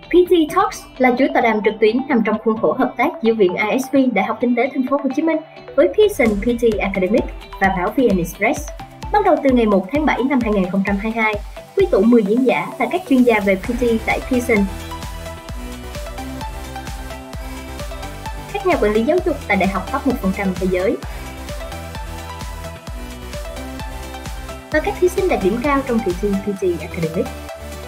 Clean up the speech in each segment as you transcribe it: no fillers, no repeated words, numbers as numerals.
PTE Talks là chuỗi tọa đàm trực tuyến nằm trong khuôn khổ hợp tác giữa Viện ISB, Đại học Kinh tế Thành phố Hồ Chí Minh với Pearson PTE Academic và Báo VnExpress. Bắt đầu từ ngày 1 tháng 7 năm 2022, quy tụ 10 diễn giả là các chuyên gia về PTE tại Pearson, các nhà quản lý giáo dục tại Đại học top 1% thế giới, và các thí sinh đạt điểm cao trong kỳ thi PTE Academic.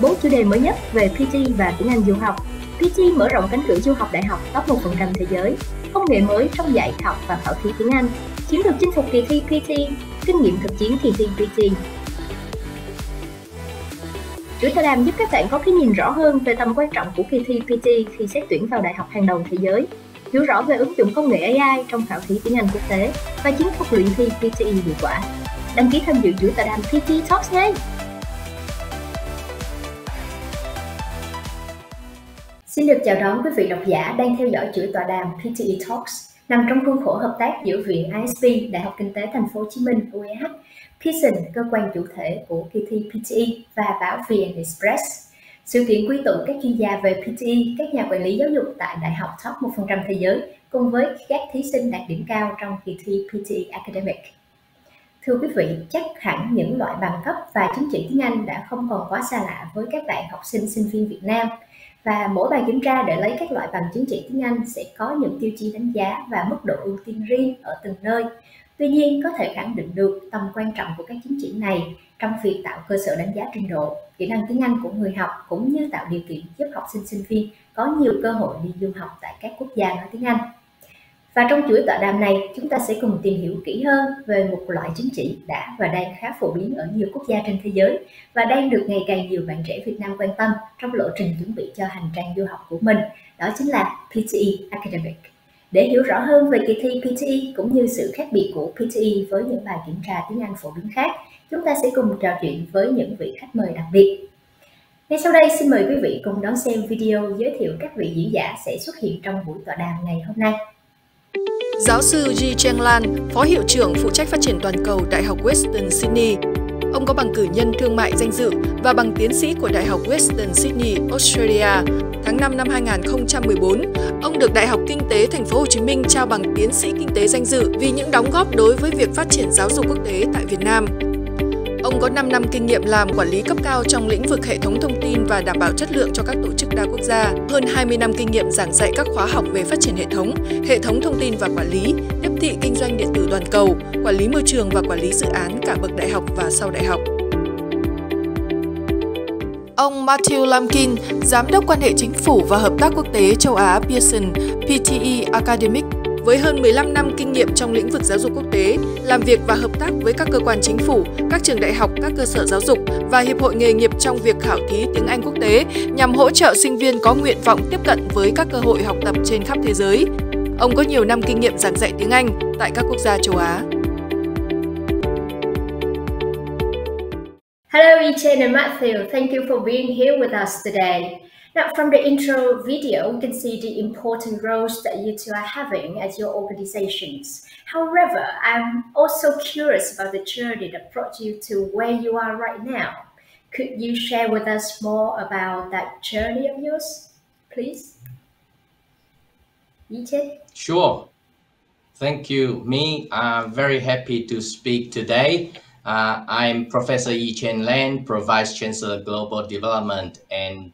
4 chủ đề mới nhất về PTE và tiếng Anh du học. PTE mở rộng cánh cửa du học đại học top 1% thế giới, công nghệ mới trong dạy học và khảo thí tiếng Anh, chiến lược chinh phục kỳ thi PTE, kinh nghiệm thực chiến kỳ thi PTE. Chuỗi tọa đàm giúp các bạn có cái nhìn rõ hơn về tầm quan trọng của kỳ thi PTE khi xét tuyển vào đại học hàng đầu thế giới, hiểu rõ về ứng dụng công nghệ AI trong khảo thí tiếng Anh quốc tế và chiến thuật luyện thi PTE hiệu quả. Đăng ký tham dự chuỗi tọa đàm PTE Talks ngay! Xin được chào đón quý vị độc giả đang theo dõi chuỗi tọa đàm PTE Talks nằm trong khuôn khổ hợp tác giữa Viện ISB, Đại học Kinh tế Thành phố Hồ Chí Minh (UEH), Pearson, cơ quan chủ thể của kỳ thi PTE, và Báo VnExpress. Sự kiện quy tụ các chuyên gia về PTE, các nhà quản lý giáo dục tại Đại học top 1% thế giới cùng với các thí sinh đạt điểm cao trong kỳ thi PTE Academic. Thưa quý vị, chắc hẳn những loại bằng cấp và chứng chỉ tiếng Anh đã không còn quá xa lạ với các bạn học sinh, sinh viên Việt Nam. Và mỗi bài kiểm tra để lấy các loại bằng chứng chỉ tiếng Anh sẽ có những tiêu chí đánh giá và mức độ ưu tiên riêng ở từng nơi. Tuy nhiên, có thể khẳng định được tầm quan trọng của các chứng chỉ này trong việc tạo cơ sở đánh giá trình độ, kỹ năng tiếng Anh của người học, cũng như tạo điều kiện giúp học sinh, sinh viên có nhiều cơ hội đi du học tại các quốc gia nói tiếng Anh. Và trong chuỗi tọa đàm này, chúng ta sẽ cùng tìm hiểu kỹ hơn về một loại chứng chỉ đã và đang khá phổ biến ở nhiều quốc gia trên thế giới và đang được ngày càng nhiều bạn trẻ Việt Nam quan tâm trong lộ trình chuẩn bị cho hành trang du học của mình, đó chính là PTE Academic. Để hiểu rõ hơn về kỳ thi PTE cũng như sự khác biệt của PTE với những bài kiểm tra tiếng Anh phổ biến khác, chúng ta sẽ cùng trò chuyện với những vị khách mời đặc biệt. Ngay sau đây, xin mời quý vị cùng đón xem video giới thiệu các vị diễn giả sẽ xuất hiện trong buổi tọa đàm ngày hôm nay. Giáo sư Yi-Chen Lan, Phó Hiệu trưởng phụ trách phát triển toàn cầu Đại học Western Sydney. Ông có bằng cử nhân thương mại danh dự và bằng tiến sĩ của Đại học Western Sydney, Australia. Tháng 5 năm 2014, ông được Đại học Kinh tế Thành phố Hồ Chí Minh trao bằng tiến sĩ kinh tế danh dự vì những đóng góp đối với việc phát triển giáo dục quốc tế tại Việt Nam. Ông có 5 năm kinh nghiệm làm quản lý cấp cao trong lĩnh vực hệ thống thông tin và đảm bảo chất lượng cho các tổ chức đa quốc gia, hơn 20 năm kinh nghiệm giảng dạy các khóa học về phát triển hệ thống thông tin và quản lý, tiếp thị kinh doanh điện tử toàn cầu, quản lý môi trường và quản lý dự án cả bậc đại học và sau đại học. Ông Matthew Lamkin, Giám đốc quan hệ chính phủ và hợp tác quốc tế châu Á Pearson, PTE Academic, với hơn 15 năm kinh nghiệm trong lĩnh vực giáo dục quốc tế, làm việc và hợp tác với các cơ quan chính phủ, các trường đại học, các cơ sở giáo dục và hiệp hội nghề nghiệp trong việc khảo thí tiếng Anh quốc tế nhằm hỗ trợ sinh viên có nguyện vọng tiếp cận với các cơ hội học tập trên khắp thế giới. Ông có nhiều năm kinh nghiệm giảng dạy tiếng Anh tại các quốc gia châu Á. Hello, Yi-Chen and Matthew. Thank you for being here with us today. Now, from the intro video, we can see the important roles that you two are having as your organizations. However, I'm also curious about the journey that brought you to where you are right now. Could you share with us more about that journey of yours, please? Yi-Chen? Sure. Thank you. I'm very happy to speak today. I'm Professor Yi-Chen Lan, Vice Chancellor Global Development and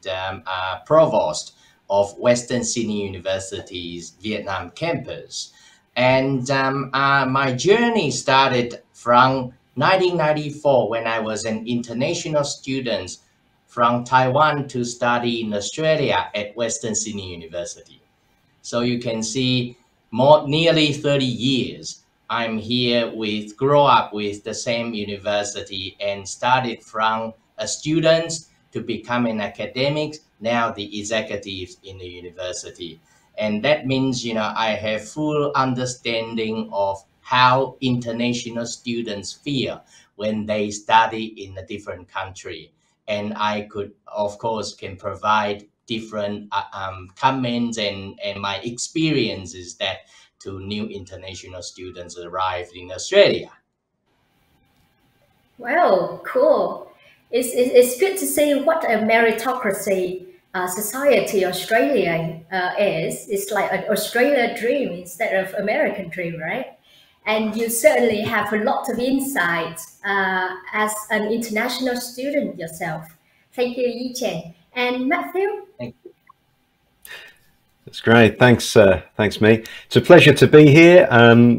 Provost of Western Sydney University's Vietnam campus. And my journey started from 1994 when I was an international student from Taiwan to study in Australia at Western Sydney University. So you can see nearly 30 years. I'm here grew up with the same university and started from a student to become an academic, now the executive in the university. And that means, I have full understanding of how international students feel when they study in a different country. And I could, of course, can provide different comments and my experiences that to new international students arrived in Australia. Well, cool. It's good to see what a meritocracy society Australia is. It's like an Australia dream instead of American dream, right? And you certainly have a lot of insights as an international student yourself. Thank you, Yi-Chen. And Matthew? Thank you. That's great. Thanks, thanks, Me. It's a pleasure to be here.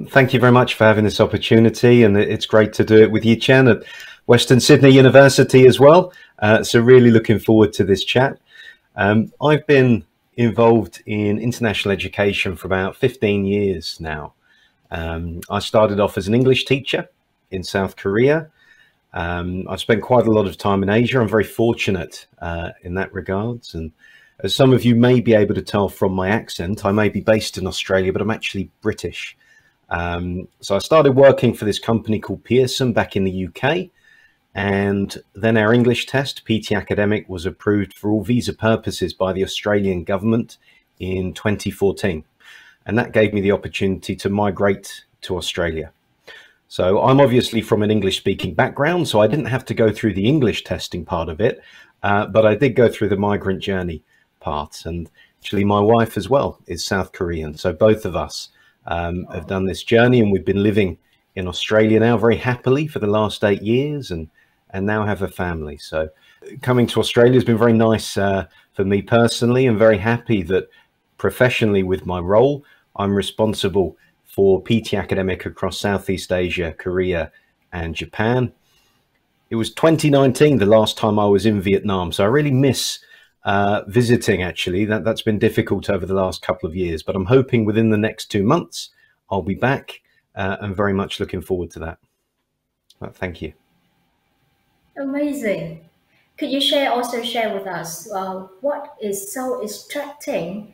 Thank you very much for having this opportunity, and it's great to do it with Yi-Chen at Western Sydney University as well. So really looking forward to this chat. I've been involved in international education for about 15 years now. I started off as an English teacher in South Korea. I've spent quite a lot of time in Asia. I'm very fortunate in that regards. And as some of you may be able to tell from my accent, I may be based in Australia, but I'm actually British. So I started working for this company called Pearson back in the UK. And then our English test, PTE Academic, was approved for all visa purposes by the Australian government in 2014. And that gave me the opportunity to migrate to Australia. So I'm obviously from an English speaking background, so I didn't have to go through the English testing part of it, but I did go through the migrant journey part. And actually my wife as well is South Korean. So both of us have done this journey, and we've been living in Australia now very happily for the last 8 years, and now have a family. So coming to Australia has been very nice for me personally, and very happy that professionally with my role, I'm responsible for PTE Academic across Southeast Asia, Korea, and Japan. It was 2019 the last time I was in Vietnam, so I really miss visiting actually. That's been difficult over the last couple of years, but I'm hoping within the next 2 months I'll be back, and very much looking forward to that. Well, thank you. Amazing. Could you also share with us what is so extracting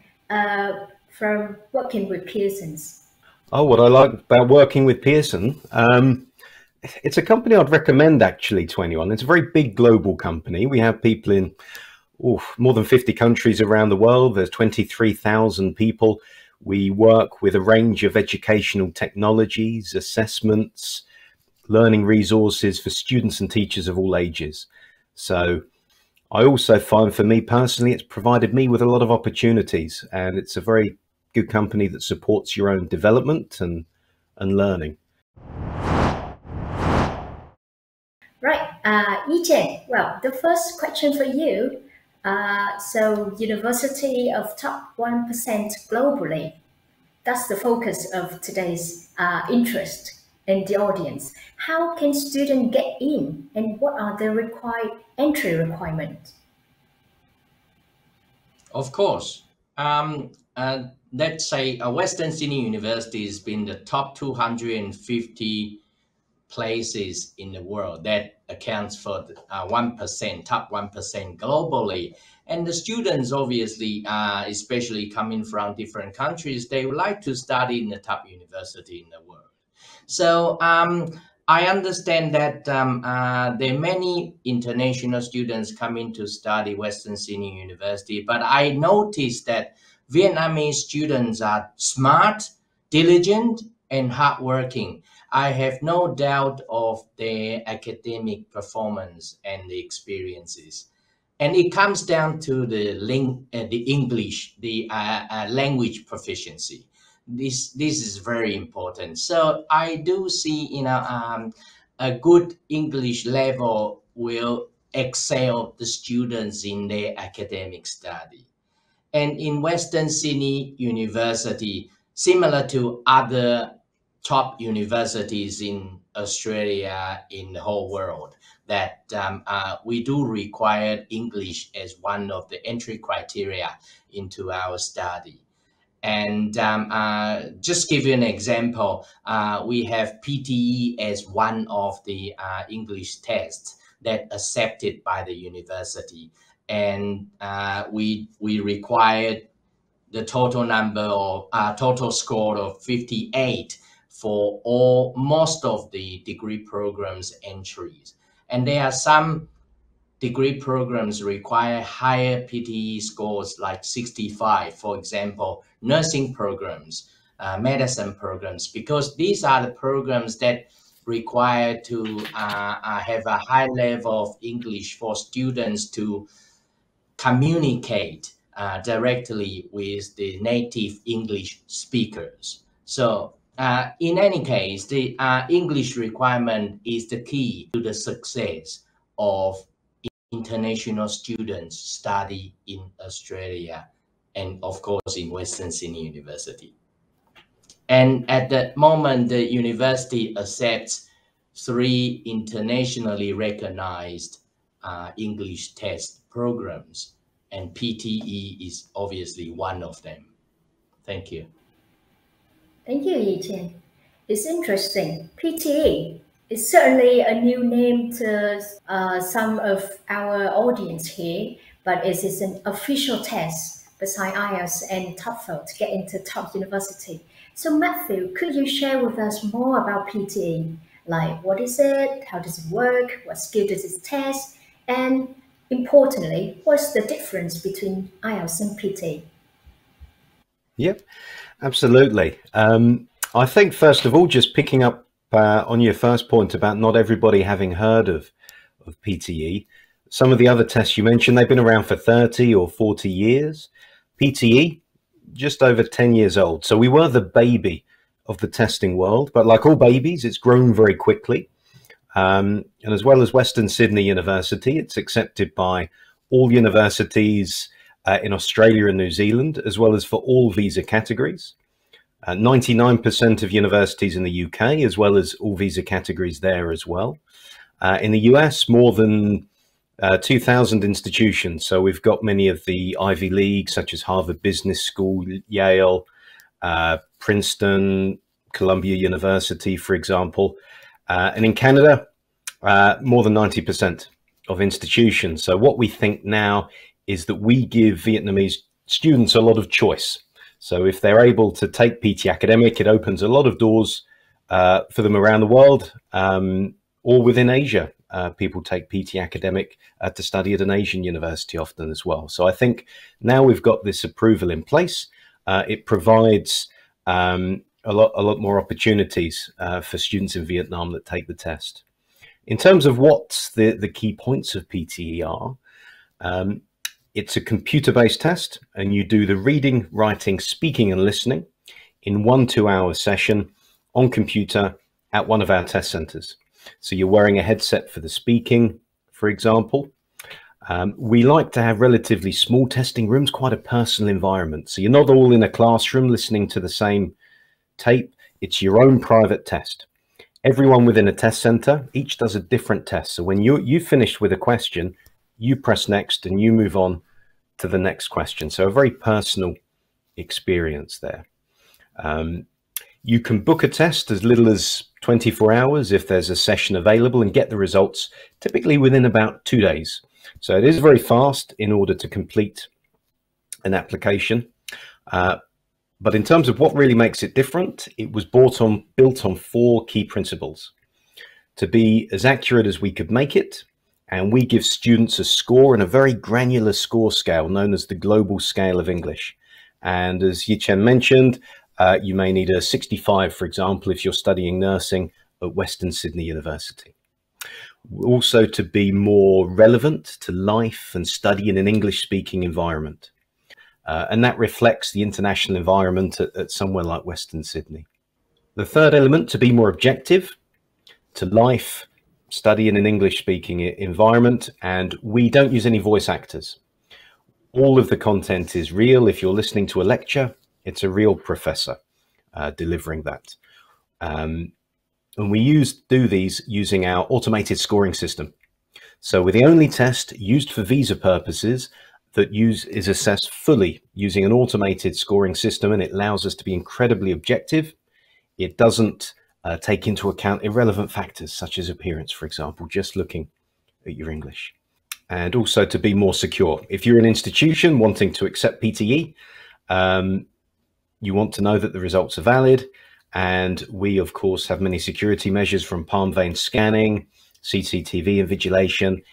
from working with Pearson's? Oh, what I like about working with Pearson, it's a company I'd recommend actually to anyone. It's a very big global company. We have people in more than 50 countries around the world. There's 23,000 people. We work with a range of educational technologies, assessments, learning resources for students and teachers of all ages. So I also find, for me personally, it's provided me with a lot of opportunities, and it's a very good company that supports your own development and learning. Right, Yi-Chen, well, the first question for you. So University of top 1% globally, that's the focus of today's interest in the audience. How can students get in, and what are the required entry requirements? Of course. Let's say Western Sydney University has been the top 250 places in the world. That accounts for 1%, top 1% globally. And the students, obviously, especially coming from different countries, they would like to study in the top university in the world. So I understand that there are many international students coming to study Western Sydney University, but I noticed that Vietnamese students are smart, diligent, and hardworking. I have no doubt of their academic performance and the experiences. And it comes down to the English, the language proficiency. This is very important. So I do see, a good English level will excel the students in their academic study. And in Western Sydney University, similar to other top universities in Australia, in the whole world, that we do require English as one of the entry criteria into our study. And just give you an example, we have PTE as one of the English tests that accepted by the university. And we required the total number of total score of 58 for most of the degree programs entries. And there are some degree programs require higher PTE scores like 65, for example, nursing programs, medicine programs, because these are the programs that require to have a high level of English for students to communicate directly with the native English speakers. So in any case, the English requirement is the key to the success of international students study in Australia and of course in Western Sydney University. And at the moment, the university accepts 3 internationally recognized English test programs, and PTE is obviously one of them. Thank you. Thank you, Yi-Chen. It's interesting. PTE is certainly a new name to some of our audience here, but it is an official test beside IELTS and TOEFL to get into top university. So Matthew, could you share with us more about PTE? Like, what is it? How does it work? What skill does it test? And importantly, what's the difference between IELTS and PTE? Yep, absolutely. I think, first of all, just picking up on your first point about not everybody having heard of PTE, some of the other tests you mentioned, they've been around for 30 or 40 years. PTE, just over 10 years old. So we were the baby of the testing world, but like all babies, it's grown very quickly. And as well as Western Sydney University, it's accepted by all universities in Australia and New Zealand, as well as for all visa categories. 99% of universities in the UK, as well as all visa categories there as well. In the US, more than 2,000 institutions. So we've got many of the Ivy League, such as Harvard Business School, Yale, Princeton, Columbia University, for example. And in Canada, more than 90% of institutions. So what we think now is that we give Vietnamese students a lot of choice. So if they're able to take PTE Academic, it opens a lot of doors for them around the world, or within Asia. People take PTE Academic to study at an Asian university often as well. So I think now we've got this approval in place. It provides a lot more opportunities for students in Vietnam that take the test. In terms of what the key points of PTE are, it's a computer-based test, and you do the reading, writing, speaking, and listening in 1 2-hour session on computer at one of our test centers. So you're wearing a headset for the speaking, for example. We like to have relatively small testing rooms, quite a personal environment. So you're not all in a classroom listening to the same tape. It's your own private test. Everyone within a test center, each does a different test. So when you finish with a question, you press next and you move on to the next question. So a very personal experience there. You can book a test as little as 24 hours if there's a session available and get the results typically within about 2 days. So it is very fast in order to complete an application. But in terms of what really makes it different, it was built on 4 key principles. To be as accurate as we could make it, and we give students a score in a very granular score scale known as the global scale of English. And as Yi-Chen mentioned, you may need a 65, for example, if you're studying nursing at Western Sydney University. Also to be more relevant to life and study in an English-speaking environment. And that reflects the international environment at somewhere like Western Sydney. The third element, to be more objective to life, study in an English-speaking environment, and we don't use any voice actors. All of the content is real. If you're listening to a lecture, it's a real professor delivering that. And we do these using our automated scoring system. So we're the only test used for visa purposes that is assessed fully using an automated scoring system, and it allows us to be incredibly objective. It doesn't take into account irrelevant factors such as appearance, for example, just looking at your English. And also to be more secure. If you're an institution wanting to accept PTE, you want to know that the results are valid. And we, of course, have many security measures from palm vein scanning, CCTV invigilation.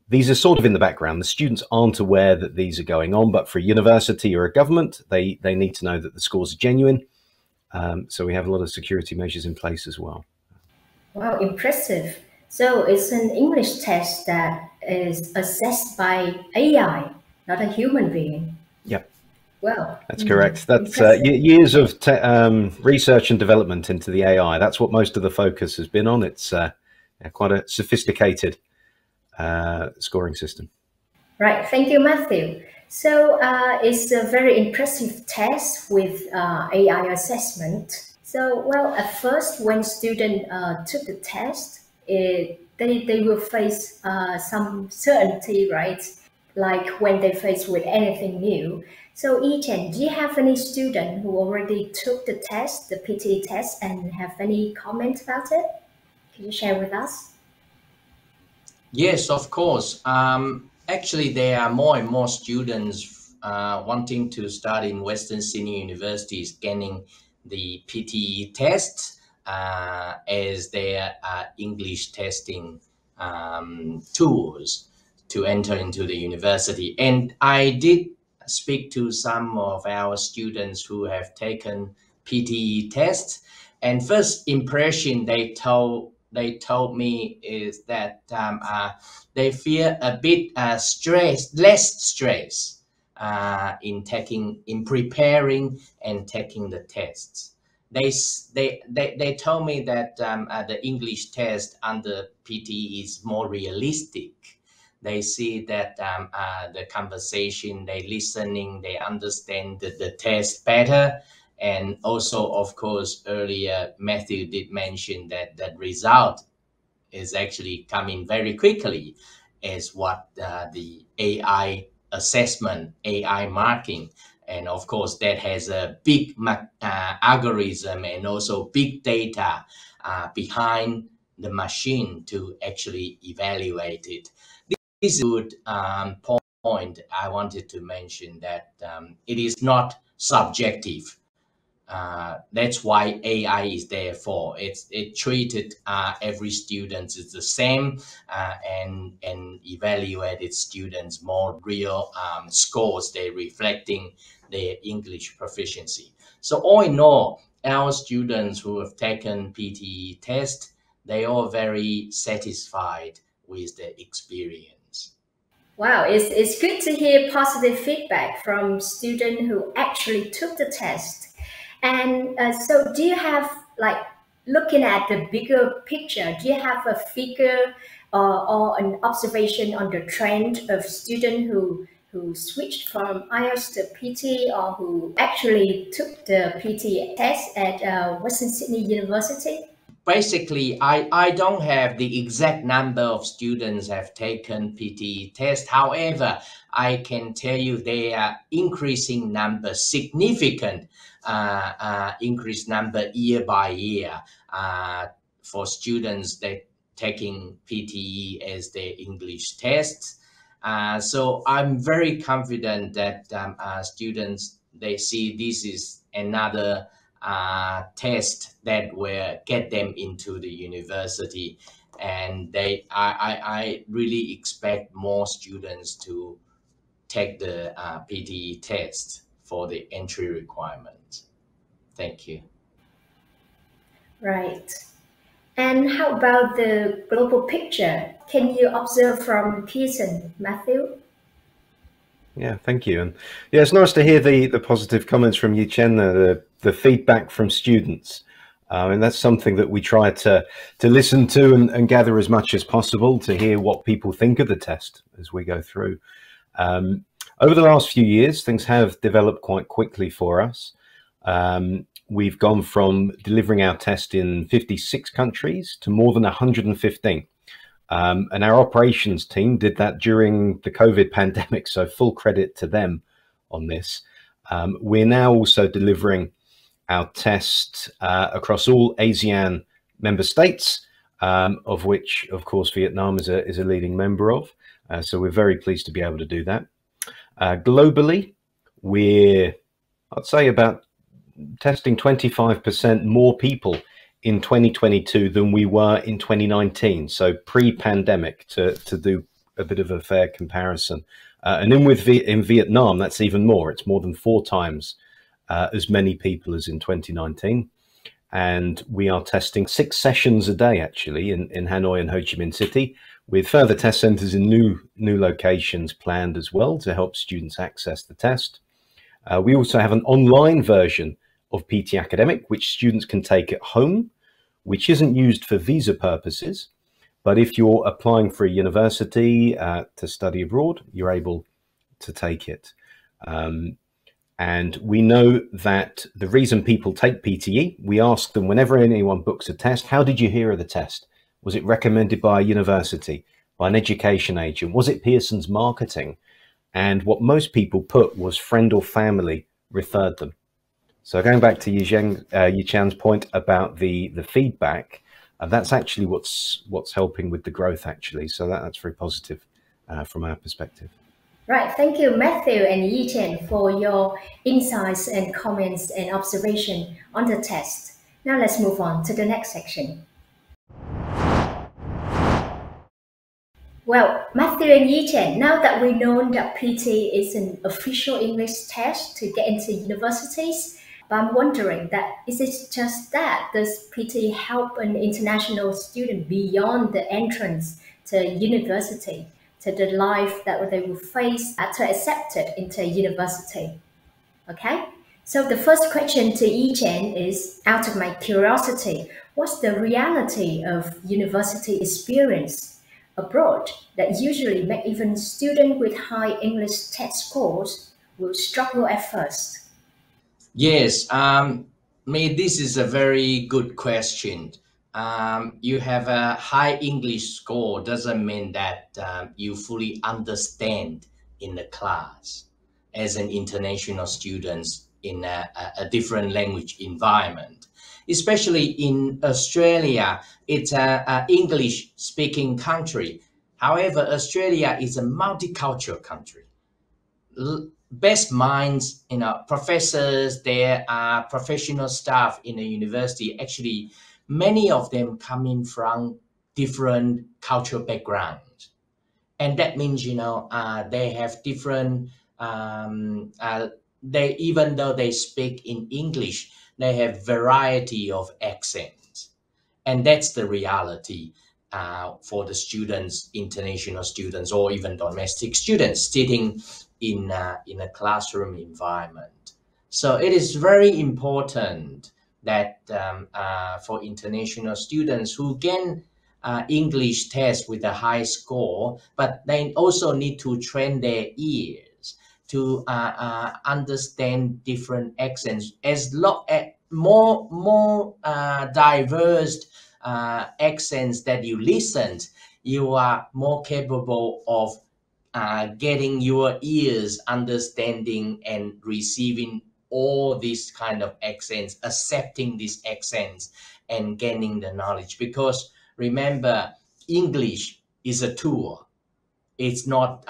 These are sort of in the background. The students aren't aware that these are going on, but for a university or a government, they need to know that the scores are genuine. So we have a lot of security measures in place as well. Wow, impressive. So it's an English test that is assessed by AI not a human being. Yep. Well, that's correct. That's years of research and development into the AI. That's what most of the focus has been on. It's quite a sophisticated scoring system. Right. Thank you, Matthew. So it's a very impressive test with AI assessment. So, well, at first, when students took the test, they will face some certainty, right? Like when they face with anything new. So, Yi-Chen, do you have any student who already took the test, the PTE test, and have any comment about it? Can you share with us? Yes, of course. Actually, there are more and more students wanting to study in Western Sydney universities getting the PTE test as their English testing tools to enter into the university. And I did speak to some of our students who have taken PTE tests, and first impression they told me is that they feel a bit less stress in preparing and taking the tests. They told me that the English test under PTE is more realistic. They see that the conversation, they listening, they understand the test better. And also, of course, earlier Matthew did mention that that result is actually coming very quickly as what the AI assessment, AI marking. And of course, that has a big algorithm and also big data behind the machine to actually evaluate it. This is a good point I wanted to mention, that it is not subjective. That's why AI is there for. It treated every student as the same and evaluated students more real scores. They're reflecting their English proficiency. So all in all, our students who have taken PTE test, they are very satisfied with the experience. Wow, it's good to hear positive feedback from students who actually took the test. And so do you have, like, looking at the bigger picture, do you have a figure or an observation on the trend of students who switched from IELTS to PTE, or who actually took the PTE test at Western Sydney University? Basically, I don't have the exact number of students have taken PTE test. However, I can tell you they are increasing number, significant increased number year by year for students that taking PTE as their English tests. So I'm very confident that students, they see this is another test that will get them into the university, and I really expect more students to take the PTE test for the entry requirement. Thank you. Right. And how about the global picture? Can you observe from Pearson, Matthew? Yeah, thank you. And yeah, it's nice to hear the positive comments from Yi-Chen, the feedback from students. And that's something that we try to listen to and gather as much as possible, to hear what people think of the test as we go through. Over the last few years, things have developed quite quickly for us. We've gone from delivering our test in 56 countries to more than 115. And our operations team did that during the COVID pandemic, so full credit to them on this. We're now also delivering our test across all ASEAN member states, of which, of course, Vietnam is a leading member of. So we're very pleased to be able to do that. Globally, we're, I'd say, about testing 25% more people in 2022 than we were in 2019, so pre-pandemic, to do a bit of a fair comparison. And then in Vietnam, that's even more. It's more than 4 times as many people as in 2019. And we are testing 6 sessions a day, actually, in Hanoi and Ho Chi Minh City, with further test centres in new locations planned as well to help students access the test. We also have an online version of PTE Academic, which students can take at home, which isn't used for visa purposes. But if you're applying for a university to study abroad, you're able to take it. And we know that the reason people take PTE, we ask them whenever anyone books a test, how did you hear of the test? Was it recommended by a university, by an education agent? Was it Pearson's marketing? And what most people put was friend or family referred them. So going back to Yi-Chen's point about the feedback, that's actually what's helping with the growth, actually. So that's very positive from our perspective. Right. Thank you, Matthew and Yi-Chen, for your insights and comments and observation on the test. Now let's move on to the next section. Well, Matthew and Yi-Chen, now that we know that PTE is an official English test to get into universities, but I'm wondering that is it just that? Does PTE help an international student beyond the entrance to university, to the life that they will face after accepted into university? Okay, so the first question to Yi-Chen is, out of my curiosity, what's the reality of university experience abroad that usually make even students with high English test scores will struggle at first? Yes, this is a very good question. You have a high English score doesn't mean that you fully understand in the class as an international student in a different language environment. Especially in Australia, it's an English-speaking country. However, Australia is a multicultural country. Best minds, professors, there are professional staff in the university. Actually, many of them coming from different cultural backgrounds. And that means, they have different, even though they speak in English, they have variety of accents. And that's the reality for the students, international students, or even domestic students sitting in a classroom environment. So it is very important that for international students who can English test with a high score, but they also need to train their ears to understand different accents. As more diverse accents that you listen, you are more capable of getting your ears understanding and receiving all these kind of accents, accepting these accents and gaining the knowledge. Because remember, English is a tool. It's not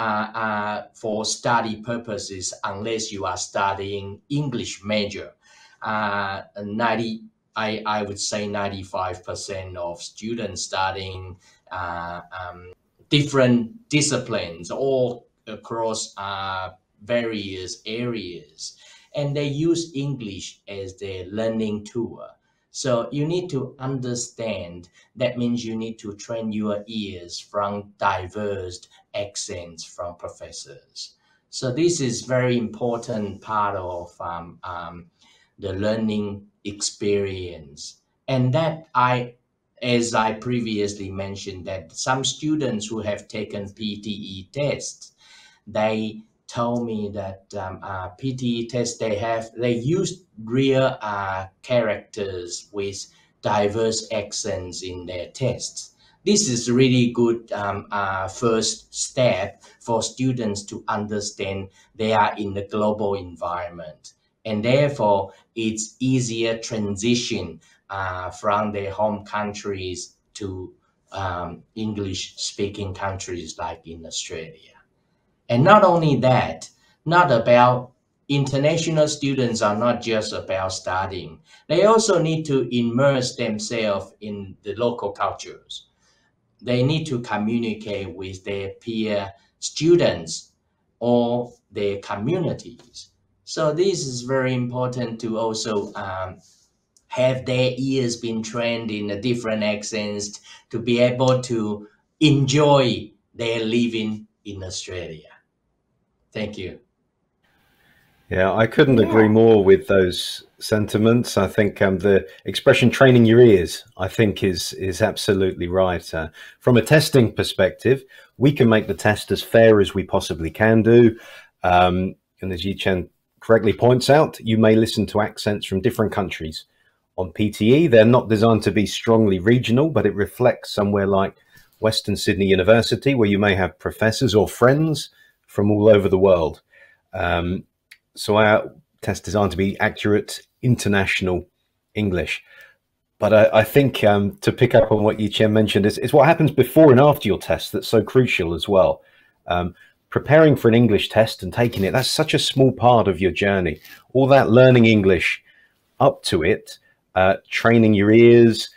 for study purposes unless you are studying English major. I would say 95% of students studying different disciplines all across various areas, and they use English as their learning tool. So you need to understand, that means you need to train your ears from diverse accents from professors. So this is very important part of the learning experience. And that as I previously mentioned, that some students who have taken PTE tests, they told me that PTE tests they use real characters with diverse accents in their tests. This is really good first step for students to understand they are in the global environment, and therefore it's easier transition from their home countries to English-speaking countries like in Australia. And not only that, international students are not just about studying. They also need to immerse themselves in the local cultures. They need to communicate with their peer students or their communities. So this is very important to also have their ears been trained in the different accents to be able to enjoy their living in Australia. Thank you. Yeah, I couldn't agree more with those sentiments. I think the expression "training your ears," I think, is absolutely right. From a testing perspective, we can make the test as fair as we possibly can do. And as Yi-Chen correctly points out, you may listen to accents from different countries. On PTE, they're not designed to be strongly regional, but it reflects somewhere like Western Sydney University, where you may have professors or friends from all over the world. So our test is designed to be accurate international English. But I think to pick up on what Yi-Chen mentioned, is what happens before and after your test that's so crucial as well. Preparing for an English test and taking it, that's such a small part of your journey. All that learning English up to it, training your ears,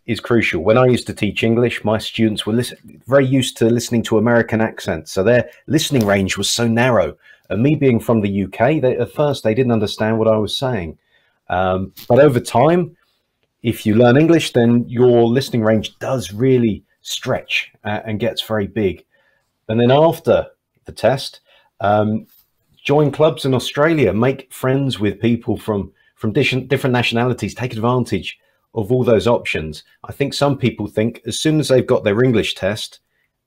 is crucial. When I used to teach English, my students were very used to listening to American accents. So their listening range was so narrow. And me being from the UK, at first they didn't understand what I was saying. But over time, if you learn English, then your listening range does really stretch and gets very big. And then after the test, join clubs in Australia, make friends with people from different nationalities, take advantage of all those options. I think some people think as soon as they've got their English test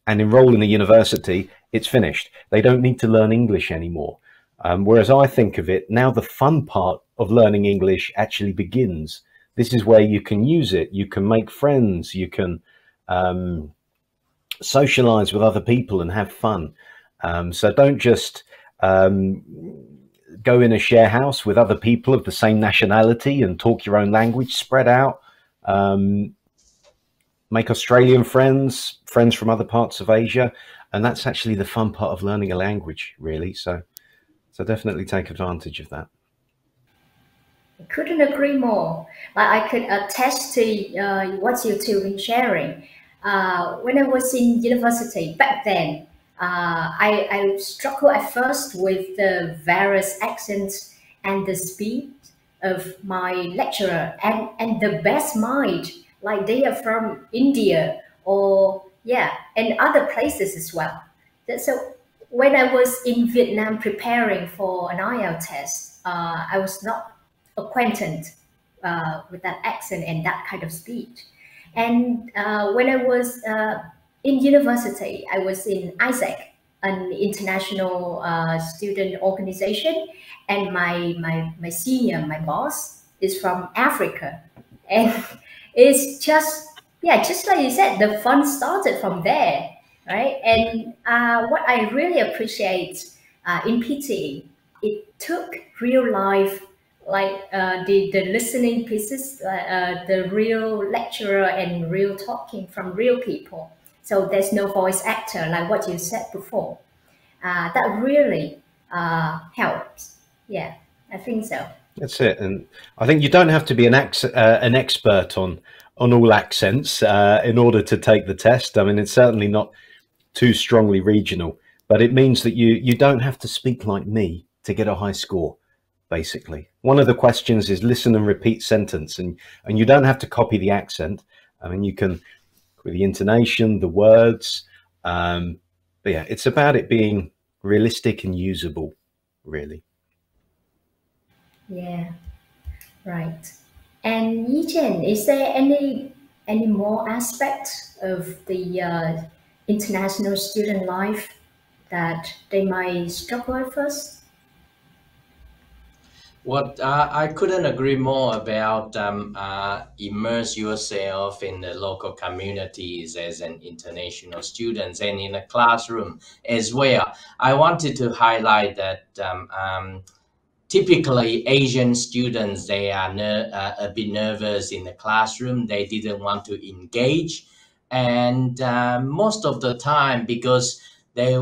and enroll in a university, it's finished. They don't need to learn English anymore. Whereas I think of it, now the fun part of learning English actually begins. This is where you can use it. You can make friends. You can socialize with other people and have fun. So don't just go in a share house with other people of the same nationality and talk your own language. Spread out. Make Australian friends, friends from other parts of Asia. And that's actually the fun part of learning a language, really. So definitely take advantage of that. I couldn't agree more. I could attest to what you two been sharing. When I was in university back then, I struggled at first with the various accents and the speed of my lecturer and the best mind, like they are from India or and other places as well. So when I was in Vietnam preparing for an IELTS test, I was not acquainted with that accent and that kind of speed. And when I was in university, I was in ISAC, an international student organization, and my senior, my boss, is from Africa. And it's just like you said, the fun started from there, right? And what I really appreciate in PTE, it took real life, like the listening pieces, the real lecturer and real talking from real people. So there's no voice actor, like what you said before. That really helps. Yeah, I think so. That's it. And I think you don't have to be an expert on all accents in order to take the test. I mean, it's certainly not too strongly regional, but it means that you don't have to speak like me to get a high score, basically. One of the questions is listen and repeat sentence, and you don't have to copy the accent. I mean, you can, with the intonation, the words, but yeah, it's about it being realistic and usable, really. Yeah, right. And Yi-Chen, is there any more aspects of the international student life that they might struggle at first? What I couldn't agree more about immerse yourself in the local communities as an international student and in a classroom as well. I wanted to highlight that typically Asian students, they are a bit nervous in the classroom. They didn't want to engage. And most of the time, because they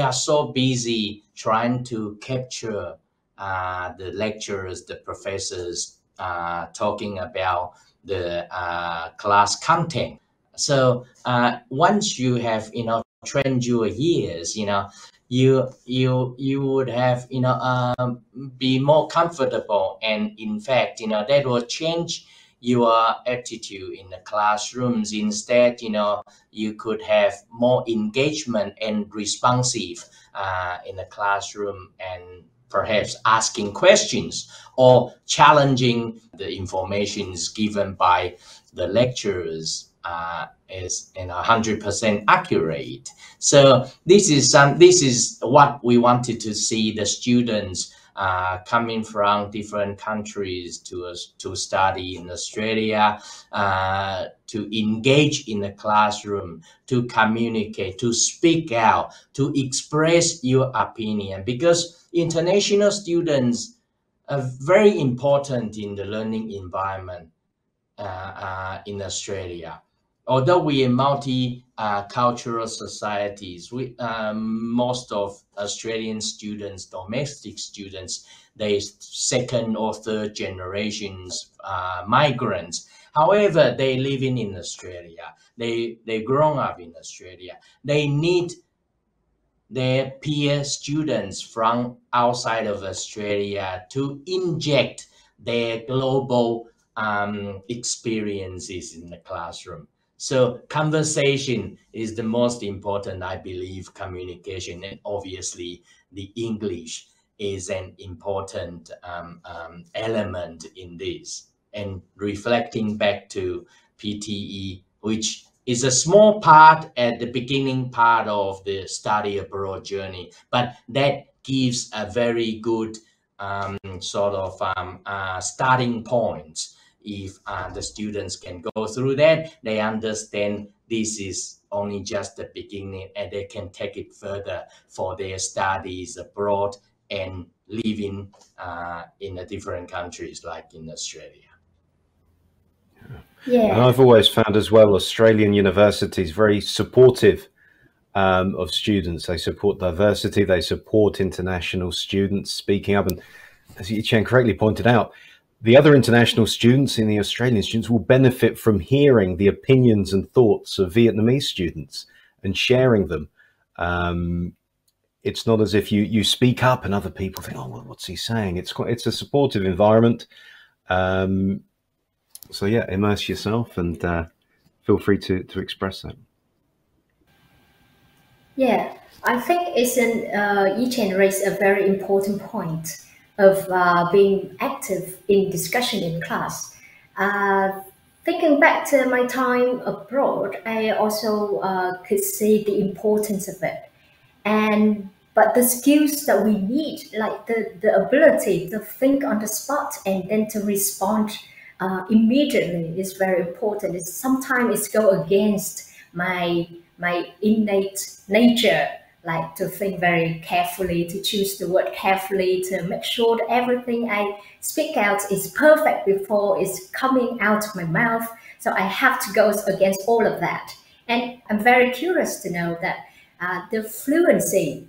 are so busy trying to capture the lecturers, the professors talking about the class content. So once you have, trained your ears, you would have, be more comfortable. And in fact, that will change your attitude in the classrooms. Instead, you could have more engagement and responsive in the classroom, and perhaps asking questions or challenging the information given by the lecturers is 100% accurate. So this is what we wanted to see the students coming from different countries to study in Australia, to engage in the classroom, to communicate, to speak out, to express your opinion, because international students are very important in the learning environment in Australia. Although we are multi-cultural societies, most of Australian students, domestic students, they second or third generations migrants. However, they living in Australia. They grown up in Australia. They need their peer students from outside of Australia to inject their global experiences in the classroom. So conversation is the most important, I believe, communication, and obviously the English is an important element in this. And reflecting back to PTE, which is a small part at the beginning part of the study abroad journey, but that gives a very good starting point. If the students can go through that, they understand this is only just the beginning, and they can take it further for their studies abroad and living in the different countries like in Australia. Yeah. And I've always found as well, Australian universities very supportive of students. They support diversity, they support international students speaking up. And as Yi-Chen correctly pointed out, the other international students and the Australian students will benefit from hearing the opinions and thoughts of Vietnamese students and sharing them. It's not as if you speak up and other people think, oh, well, what's he saying? It's a supportive environment. So yeah, immerse yourself and feel free to express that. Yeah, I think Yi-Chen raised a very important point of being active in discussion in class. Thinking back to my time abroad, I also could see the importance of it. But the skills that we need, like the ability to think on the spot and then to respond immediately, is very important. Sometimes it goes against my innate nature, like to think very carefully, to choose the word carefully, to make sure that everything I speak out is perfect before it's coming out of my mouth. So I have to go against all of that. And I'm very curious to know that the fluency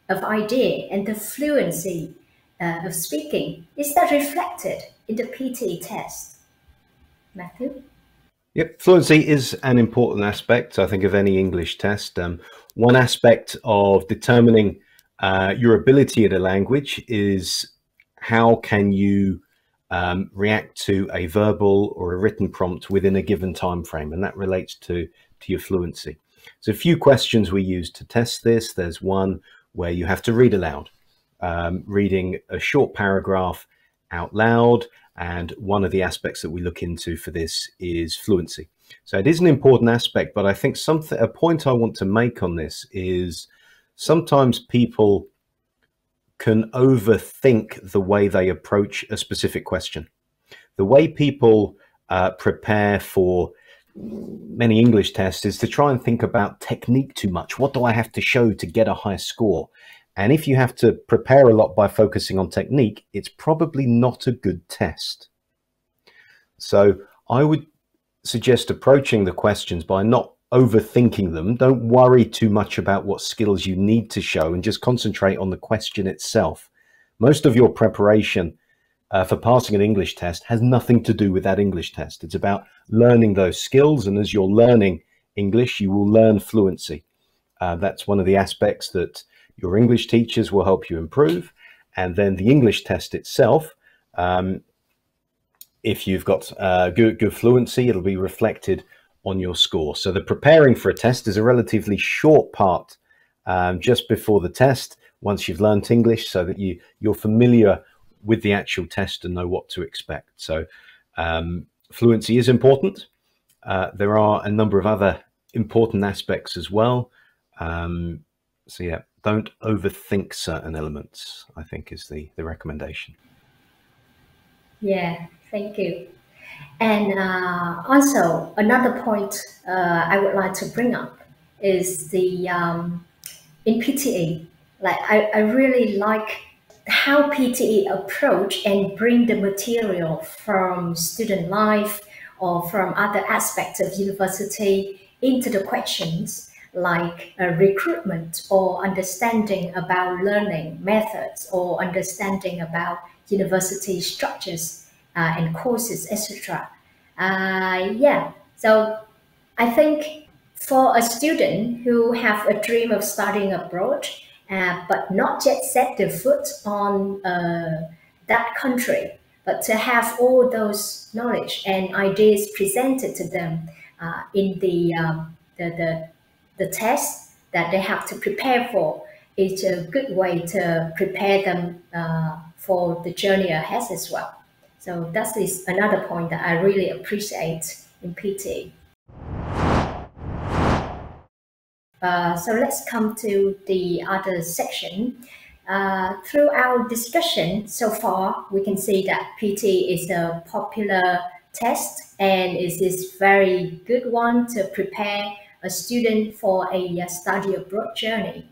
of idea and the fluency of speaking, is that reflected in the PTE test? Matthew? Yep, fluency is an important aspect, I think, of any English test. One aspect of determining your ability in a language is how can you react to a verbal or a written prompt within a given time frame, and that relates to your fluency. So a few questions we use to test this. There's one where you have to read aloud, reading a short paragraph out loud. And one of the aspects that we look into for this is fluency. So it is an important aspect, but I think a point I want to make on this is sometimes people can overthink the way they approach a specific question. The way people prepare for many English tests is to try and think about technique too much. What do I have to show to get a high score? And if you have to prepare a lot by focusing on technique, it's probably not a good test. So I would suggest approaching the questions by not overthinking them. Don't worry too much about what skills you need to show and just concentrate on the question itself. Most of your preparation for passing an English test has nothing to do with that English test. It's about learning those skills. And as you're learning English, you will learn fluency. That's one of the aspects that your English teachers will help you improve. And then the English test itself if you've got good fluency, it'll be reflected on your score. So the preparing for a test is a relatively short part just before the test, once you've learnt English, so that you're familiar with the actual test and know what to expect. So fluency is important. There are a number of other important aspects as well. So yeah, don't overthink certain elements, I think, is the recommendation. Yeah, thank you. And also another point I would like to bring up is the in PTE. Like I really like how PTE approach and bring the material from student life or from other aspects of university into the questions, like recruitment or understanding about learning methods or understanding about university structures and courses, etc. Yeah, so I think for a student who have a dream of studying abroad, but not yet set their foot on that country, but to have all those knowledge and ideas presented to them in the test that they have to prepare for, is a good way to prepare them for the journey ahead as well. So that is another point that I really appreciate in PT. So let's come to the other section. Through our discussion so far, we can see that PT is a popular test and it is very good one to prepare a student for a study abroad journey.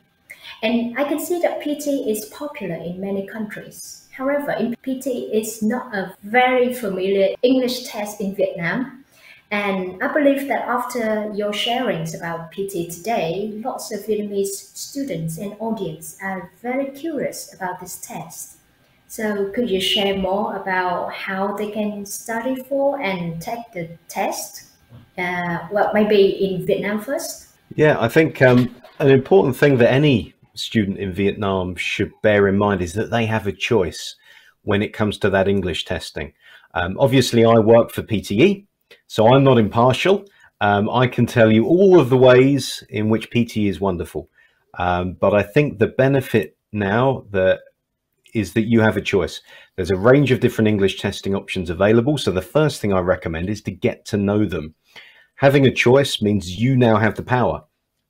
And I can see that PT is popular in many countries. However, in PT is not a very familiar English test in Vietnam. And I believe that after your sharings about PT today, lots of Vietnamese students and audience are very curious about this test. So could you share more about how they can study for and take the test? Well, maybe in Vietnam first. Yeah, I think an important thing that any student in Vietnam should bear in mind is that they have a choice when it comes to that English testing. Obviously, I work for PTE, so I'm not impartial. I can tell you all of the ways in which PTE is wonderful. But I think the benefit now is that you have a choice. There's a range of different English testing options available. So the first thing I recommend is to get to know them. Having a choice means you now have the power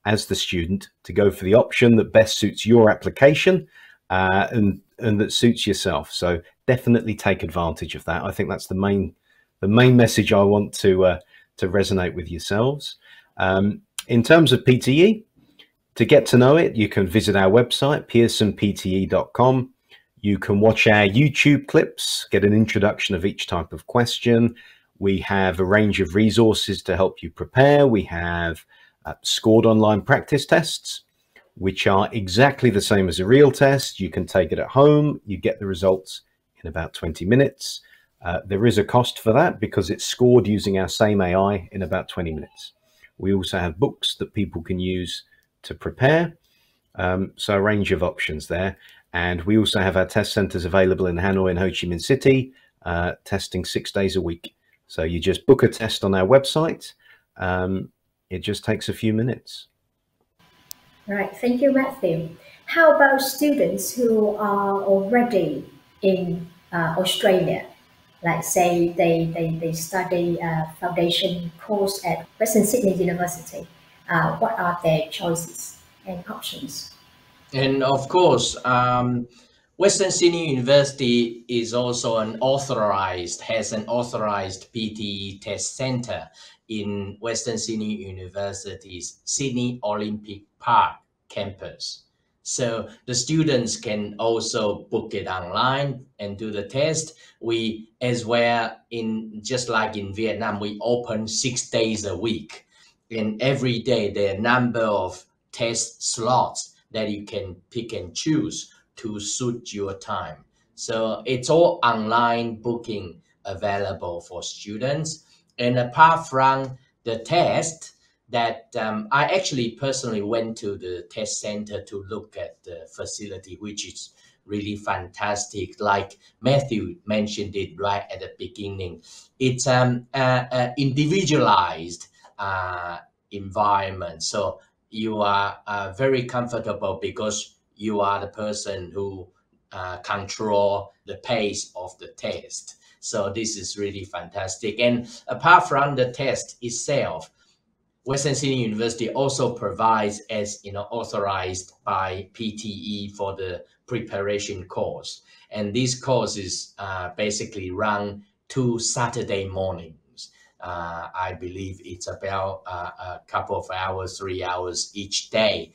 as the student to go for the option that best suits your application and that suits yourself. So definitely take advantage of that. I think that's the main message I want to resonate with yourselves. In terms of PTE, to get to know it, you can visit our website, pearsonpte.com. You can watch our YouTube clips, get an introduction of each type of question. We have a range of resources to help you prepare. We have scored online practice tests, which are exactly the same as a real test. You can take it at home. You get the results in about 20 minutes. There is a cost for that because it's scored using our same AI in about 20 minutes. We also have books that people can use to prepare. So a range of options there. And we also have our test centers available in Hanoi and Ho Chi Minh City, testing 6 days a week. So you just book a test on our website. It just takes a few minutes. Right, thank you, Matthew. How about students who are already in Australia? Like say they study a foundation course at Western Sydney University. What are their choices and options? And of course, Western Sydney University is also has an authorized PTE test center in Western Sydney University's Sydney Olympic Park campus. So the students can also book it online and do the test. We, as well, just like in Vietnam, we open 6 days a week. And every day there are a number of test slots that you can pick and choose to suit your time. So it's all online booking available for students. And apart from the test, that I actually personally went to the test center to look at the facility, which is really fantastic. Like Matthew mentioned it right at the beginning. It's individualized environment. So you are very comfortable because you are the person who control the pace of the test. So this is really fantastic. And apart from the test itself, Western Sydney University also provides, as authorized by PTE for the preparation course. And this course is basically run 2 Saturday mornings. I believe it's about a couple of hours, 3 hours each day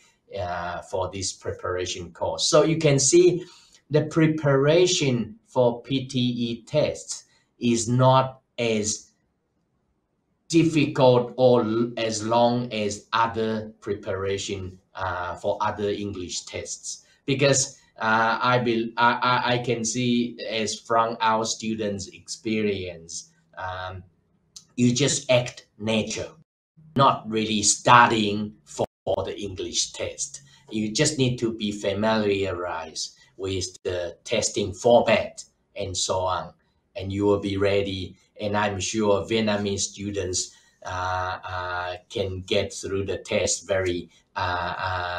for this preparation course. So you can see the preparation for PTE tests is not as difficult or as long as other preparation for other English tests, because I can see, as from our students' experience, you just act nature, not really studying for the English test. You just need to be familiarized with the testing format and so on, and you will be ready. And I'm sure Vietnamese students can get through the test very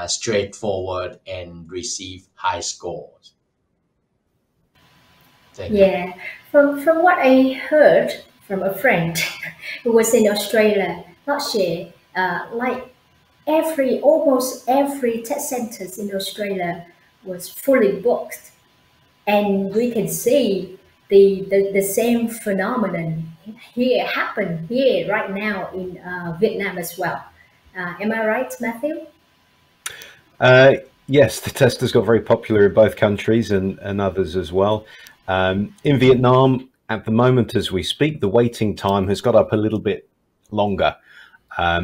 straightforward and receive high scores. Thank you. From what I heard from a friend who was in Australia last year, like almost every test centers in Australia was fully booked, and we can see the same phenomenon happen here right now in Vietnam as well. Am I right, Matthew? Yes, the test has got very popular in both countries and others as well. In Vietnam, at the moment as we speak, the waiting time has got up a little bit longer.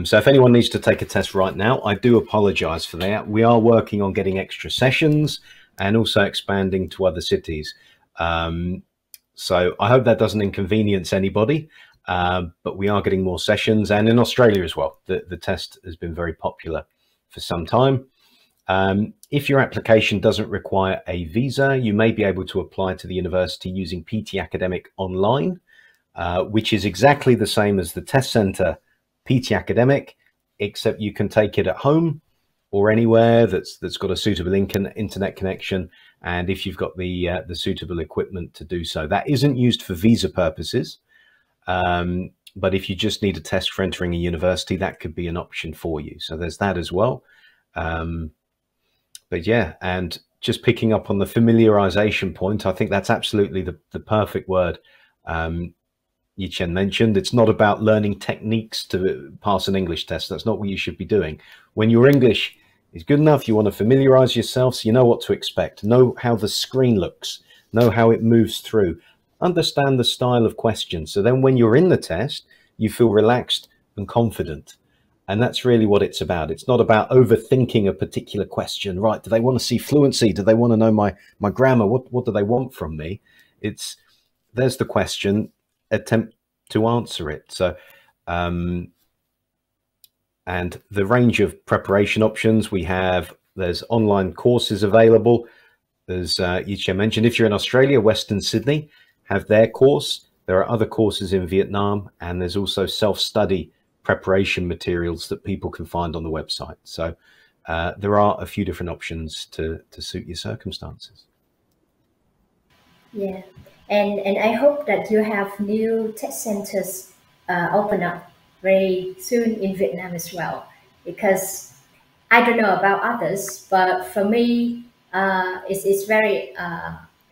So if anyone needs to take a test right now, I do apologize for that. We are working on getting extra sessions and also expanding to other cities. So I hope that doesn't inconvenience anybody, but we are getting more sessions, and in Australia as well. The test has been very popular for some time. If your application doesn't require a visa, you may be able to apply to the university using PTE Academic online, which is exactly the same as the test center PTE Academic, except you can take it at home or anywhere that's got a suitable internet connection, and if you've got the suitable equipment to do so. That isn't used for visa purposes, but if you just need a test for entering a university, that could be an option for you. So there's that as well. But yeah, and just picking up on the familiarization point, I think that's absolutely the perfect word Yi-Chen mentioned. It's not about learning techniques to pass an English test. That's not what you should be doing. When your English is good enough, you want to familiarize yourself so you know what to expect, know how the screen looks, know how it moves through, understand the style of questions. So then when you're in the test, you feel relaxed and confident. And that's really what it's about. It's not about overthinking a particular question. Right, do they want to see fluency? Do they want to know my grammar? What do they want from me? There's the question, attempt to answer it. So, and the range of preparation options we have, there's online courses available. As Yi-Chen mentioned, if you're in Australia, Western Sydney have their course. There are other courses in Vietnam, and there's also self-study preparation materials that people can find on the website. So there are a few different options to suit your circumstances. Yeah, and I hope that you have new test centers open up very soon in Vietnam as well, because I don't know about others, but for me, it's very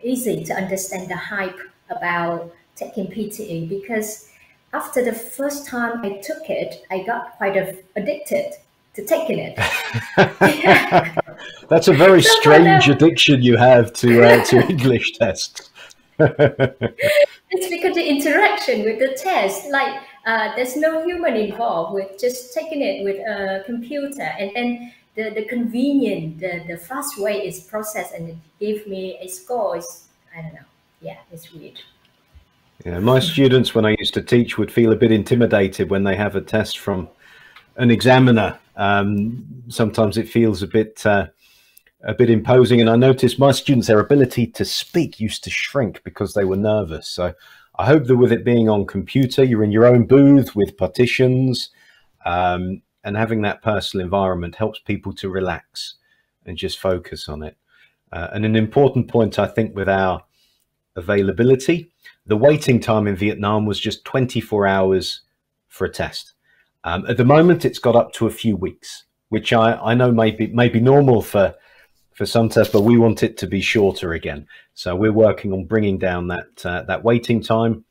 easy to understand the hype about taking PTE, because after the first time I took it, I got quite addicted to taking it. That's a very strange addiction you have to English tests. It's because the interaction with the test, like there's no human involved, with just taking it with a computer, and then the convenient, the fast way it's processed and it gave me a score. I don't know. Yeah, it's weird. Yeah, my students, when I used to teach, would feel a bit intimidated when they have a test from an examiner. Sometimes it feels a bit a bit imposing, and I noticed my students, their ability to speak used to shrink because they were nervous. So I hope that with it being on computer, you're in your own booth with partitions, and having that personal environment helps people to relax and just focus on it. And an important point, I think, with our availability, the waiting time in Vietnam was just 24 hours for a test. At the moment, it's got up to a few weeks, which I know may be normal for some tests, but we want it to be shorter again. So we're working on bringing down that waiting time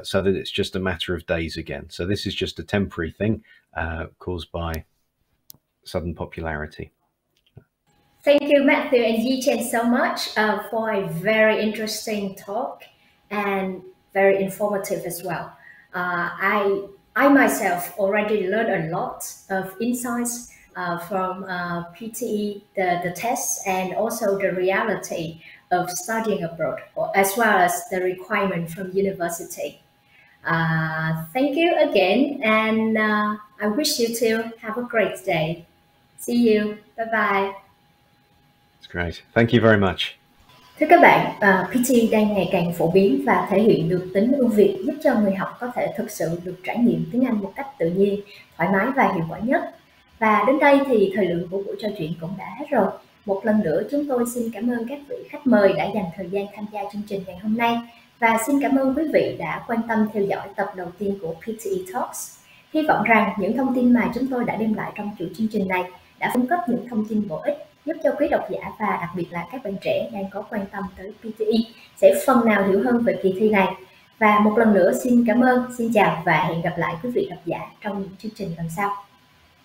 so that it's just a matter of days again. So this is just a temporary thing caused by sudden popularity. Thank you, Matthew and Yi-Chen, so much for a very interesting talk and very informative as well. I myself already learned a lot of insights from PTE, the tests, and also the reality of studying abroad, as well as the requirement from university. Thank you again, and I wish you to have a great day. See you. Bye-bye. It's great. Thank you very much. Thưa các bạn, PTE đang ngày càng phổ biến và thể hiện được tính ưu việt, giúp cho người học có thể thực sự được trải nghiệm tiếng Anh một cách tự nhiên, thoải mái và hiệu quả nhất. Và đến đây thì thời lượng của buổi trò chuyện cũng đã hết rồi. Một lần nữa chúng tôi xin cảm ơn các vị khách mời đã dành thời gian tham gia chương trình ngày hôm nay. Và xin cảm ơn quý vị đã quan tâm theo dõi tập đầu tiên của PTE Talks. Hy vọng rằng những thông tin mà chúng tôi đã đem lại trong chuỗi chương trình này đã cung cấp những thông tin bổ ích giúp cho quý độc giả và đặc biệt là các bạn trẻ đang có quan tâm tới PTE sẽ phần nào hiểu hơn về kỳ thi này. Và một lần nữa xin cảm ơn, xin chào và hẹn gặp lại quý vị độc giả trong những chương trình lần sau.